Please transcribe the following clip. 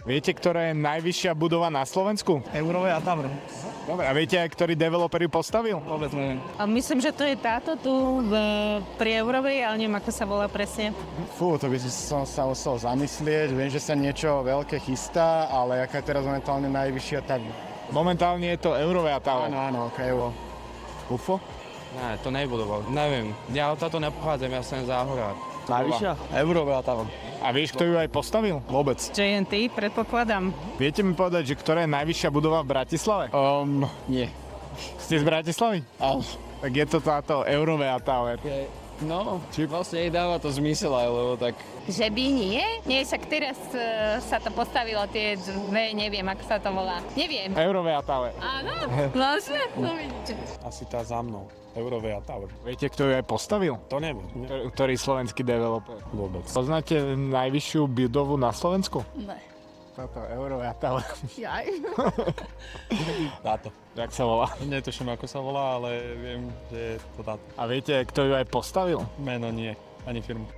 Viete, ktorá je najvyššia budova na Slovensku? Eurové a Tower. Dobre, a viete, ktorý developer ju postavil? Vôbec neviem. A myslím, že to je táto tu pri Eurovej, ale neviem, ako sa volá presne. Fú, to by som sa musel zamyslieť. Viem, že sa niečo veľké chystá, ale aká je teraz momentálne najvyššia, tak... Momentálne je to Eurovea Tower. Áno, ok, UFO? Ne, to nebudoval, nevím. Já táto nepochádzam, ja som záhorák. Najvyššia? Eurové a Tower. A vieš, kto ju aj postavil? Vôbec. JNT, predpokladám. Viete mi povedať, že ktorá je najvyššia budova v Bratislave? Nie. Ste z Bratislavy? Áno. Tak je to táto Eurovea Tower. No, či vlastne jej dáva to zmysel aj, lebo tak... Že by nie? Nie, však teraz sa to postavilo tie dve, neviem, ako sa to volá. Neviem. Eurovea Tower. Áno, vlastne, to vidíte. Asi tá za mnou. Eurové a Tower. Viete, kto ju aj postavil? To neviem. Ktorý slovenský developer? Vôbec. Poznáte najvyššiu budovu na Slovensku? Ne. Toto Eurovea Tower. Jaj. Táto. Jak sa volá? Netuším, ako sa volá, ale viem, že je to táto. A viete, kto ju aj postavil? Meno nie, ani firmu.